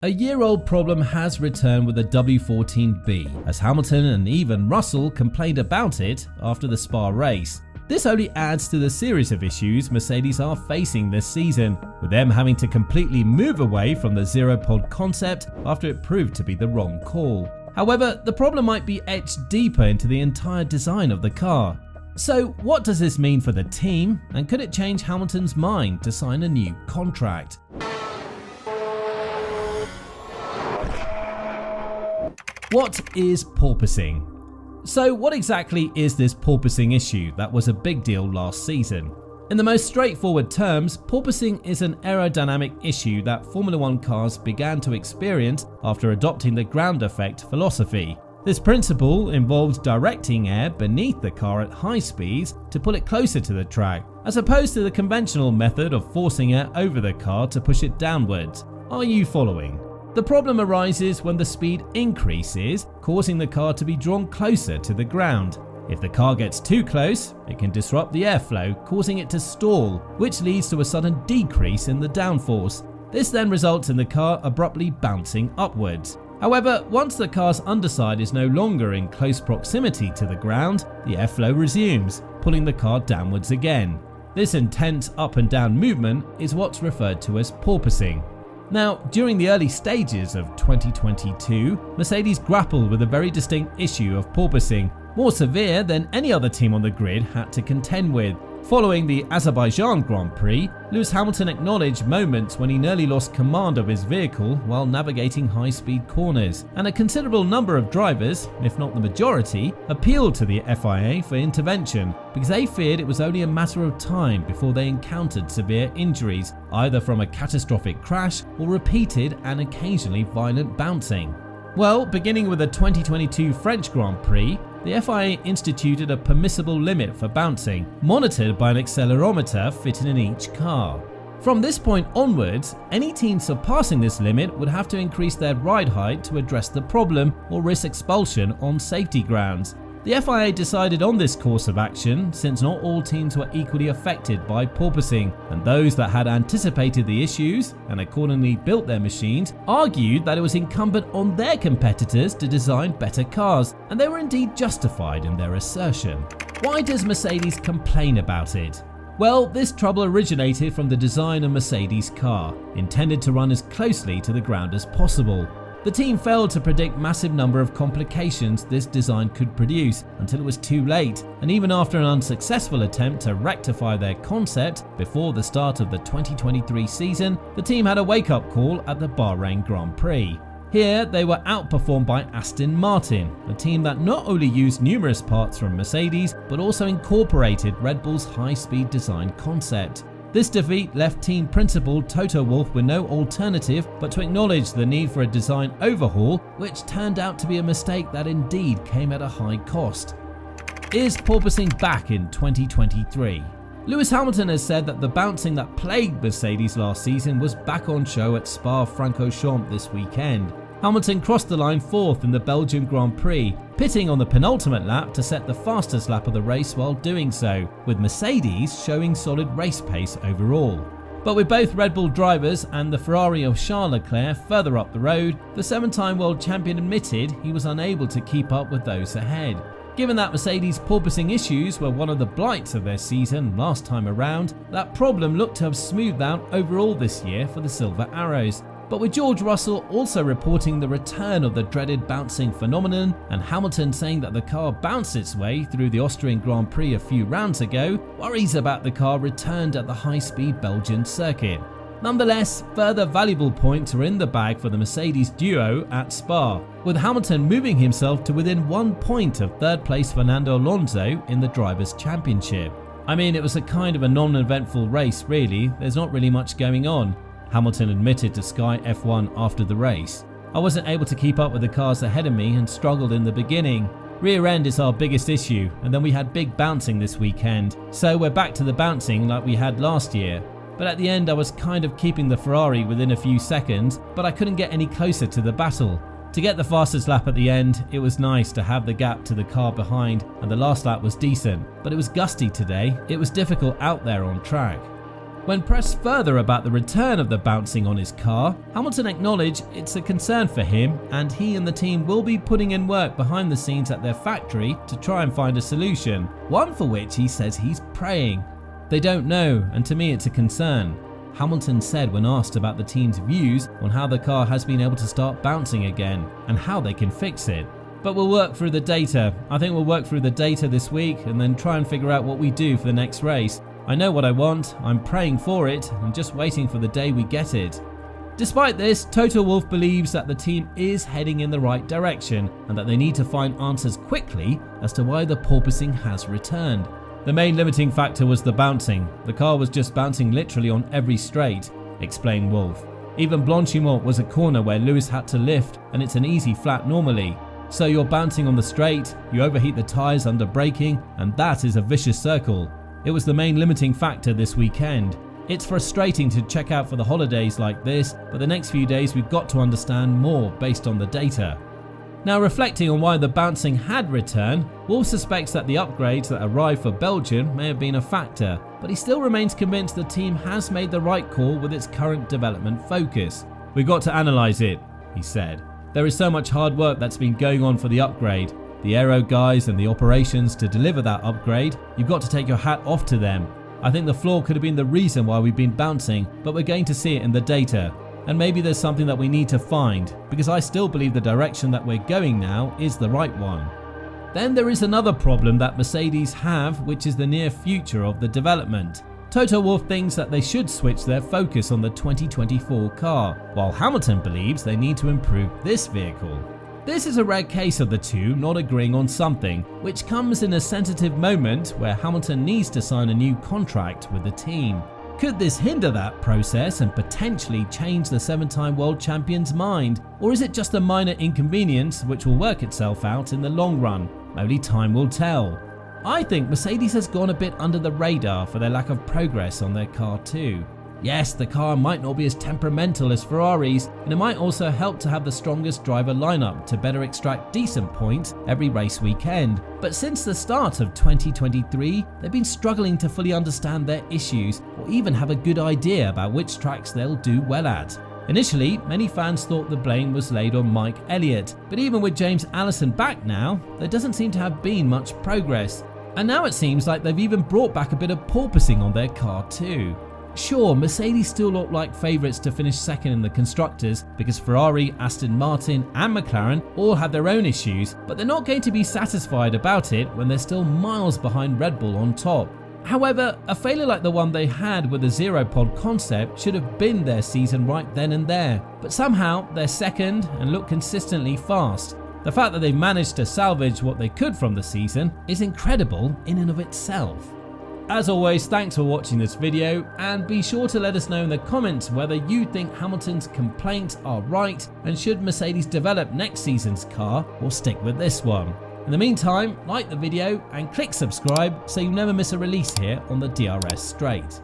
A year-old problem has returned with the W14B, as Hamilton and even Russell complained about it after the Spa race. This only adds to the series of issues Mercedes are facing this season, with them having to completely move away from the zeropod concept after it proved to be the wrong call. However, the problem might be etched deeper into the entire design of the car. So what does this mean for the team, and could it change Hamilton's mind to sign a new contract? What is porpoising? So what exactly is this porpoising issue that was a big deal last season? In the most straightforward terms, porpoising is an aerodynamic issue that Formula One cars began to experience after adopting the ground effect philosophy. This principle involves directing air beneath the car at high speeds to pull it closer to the track, as opposed to the conventional method of forcing air over the car to push it downwards. Are you following? The problem arises when the speed increases, causing the car to be drawn closer to the ground. If the car gets too close, it can disrupt the airflow, causing it to stall, which leads to a sudden decrease in the downforce. This then results in the car abruptly bouncing upwards. However, once the car's underside is no longer in close proximity to the ground, the airflow resumes, pulling the car downwards again. This intense up and down movement is what's referred to as porpoising. Now, during the early stages of 2022, Mercedes grappled with a very distinct issue of porpoising, more severe than any other team on the grid had to contend with. Following the Azerbaijan Grand Prix, Lewis Hamilton acknowledged moments when he nearly lost command of his vehicle while navigating high-speed corners, and a considerable number of drivers, if not the majority, appealed to the FIA for intervention because they feared it was only a matter of time before they encountered severe injuries, either from a catastrophic crash or repeated and occasionally violent bouncing. Well, beginning with the 2022 French Grand Prix, the FIA instituted a permissible limit for bouncing, monitored by an accelerometer fitted in each car. From this point onwards, any team surpassing this limit would have to increase their ride height to address the problem or risk expulsion on safety grounds. The FIA decided on this course of action since not all teams were equally affected by porpoising, and those that had anticipated the issues and accordingly built their machines argued that it was incumbent on their competitors to design better cars, and they were indeed justified in their assertion. Why does Mercedes complain about it? Well, this trouble originated from the design of Mercedes' car, intended to run as closely to the ground as possible. The team failed to predict massive number of complications this design could produce until it was too late, and even after an unsuccessful attempt to rectify their concept before the start of the 2023 season, the team had a wake-up call at the Bahrain Grand Prix. Here, they were outperformed by Aston Martin, a team that not only used numerous parts from Mercedes, but also incorporated Red Bull's high-speed design concept. This defeat left team principal Toto Wolff with no alternative but to acknowledge the need for a design overhaul, which turned out to be a mistake that indeed came at a high cost. Is porpoising back in 2023? Lewis Hamilton has said that the bouncing that plagued Mercedes last season was back on show at Spa-Francorchamps this weekend. Hamilton crossed the line fourth in the Belgian Grand Prix, pitting on the penultimate lap to set the fastest lap of the race while doing so, with Mercedes showing solid race pace overall. But with both Red Bull drivers and the Ferrari of Charles Leclerc further up the road, the seven-time world champion admitted he was unable to keep up with those ahead. Given that Mercedes' porpoising issues were one of the blights of their season last time around, that problem looked to have smoothed out overall this year for the Silver Arrows. But with George Russell also reporting the return of the dreaded bouncing phenomenon, and Hamilton saying that the car bounced its way through the Austrian Grand Prix a few rounds ago, worries about the car returned at the high-speed Belgian circuit. Nonetheless, further valuable points are in the bag for the Mercedes duo at Spa, with Hamilton moving himself to within 1 point of third-place Fernando Alonso in the Drivers' Championship. I mean, it was a kind of a non-eventful race really, there's not really much going on, Hamilton admitted to Sky F1 after the race. I wasn't able to keep up with the cars ahead of me and struggled in the beginning. Rear end is our biggest issue, and then we had big bouncing this weekend, so we're back to the bouncing like we had last year. But at the end I was kind of keeping the Ferrari within a few seconds, but I couldn't get any closer to the battle. To get the fastest lap at the end, it was nice to have the gap to the car behind, and the last lap was decent, but it was gusty today. It was difficult out there on track. When pressed further about the return of the bouncing on his car, Hamilton acknowledged it's a concern for him and he and the team will be putting in work behind the scenes at their factory to try and find a solution, one for which he says he's praying. They don't know, and to me it's a concern. Hamilton said when asked about the team's views on how the car has been able to start bouncing again and how they can fix it. But we'll work through the data. I think we'll work through the data this week and then try and figure out what we do for the next race. I know what I want, I'm praying for it, and just waiting for the day we get it. Despite this, Toto Wolff believes that the team is heading in the right direction and that they need to find answers quickly as to why the porpoising has returned. The main limiting factor was the bouncing. The car was just bouncing literally on every straight, explained Wolff. Even Blanchimont was a corner where Lewis had to lift, and it's an easy flat normally. So you're bouncing on the straight, you overheat the tyres under braking, and that is a vicious circle. It was the main limiting factor this weekend. It's frustrating to check out for the holidays like this, but the next few days we've got to understand more based on the data. Now, reflecting on why the bouncing had returned, Wolff suspects that the upgrades that arrived for Belgium may have been a factor, but he still remains convinced the team has made the right call with its current development focus. We've got to analyse it, he said. There is so much hard work that's been going on for the upgrade. The aero guys and the operations to deliver that upgrade, you've got to take your hat off to them. I think the flaw could have been the reason why we've been bouncing, but we're going to see it in the data. And maybe there's something that we need to find, because I still believe the direction that we're going now is the right one. Then there is another problem that Mercedes have, which is the near future of the development. Toto Wolff thinks that they should switch their focus on the 2024 car, while Hamilton believes they need to improve this vehicle. This is a rare case of the two not agreeing on something, which comes in a sensitive moment where Hamilton needs to sign a new contract with the team. Could this hinder that process and potentially change the 7-time world champion's mind? Or is it just a minor inconvenience which will work itself out in the long run? Only time will tell. I think Mercedes has gone a bit under the radar for their lack of progress on their car too. Yes, the car might not be as temperamental as Ferrari's, and it might also help to have the strongest driver lineup to better extract decent points every race weekend. But since the start of 2023, they've been struggling to fully understand their issues or even have a good idea about which tracks they'll do well at. Initially, many fans thought the blame was laid on Mike Elliott, but even with James Allison back now, there doesn't seem to have been much progress. And now it seems like they've even brought back a bit of porpoising on their car too. Sure, Mercedes still look like favourites to finish second in the constructors because Ferrari, Aston Martin and McLaren all have their own issues, but they're not going to be satisfied about it when they're still miles behind Red Bull on top. However, a failure like the one they had with the zeropod concept should have been their season right then and there, but somehow they're second and look consistently fast. The fact that they've managed to salvage what they could from the season is incredible in and of itself. As always, thanks for watching this video, and be sure to let us know in the comments whether you think Hamilton's complaints are right and should Mercedes develop next season's car or stick with this one. In the meantime, like the video and click subscribe so you never miss a release here on the DRS Straight.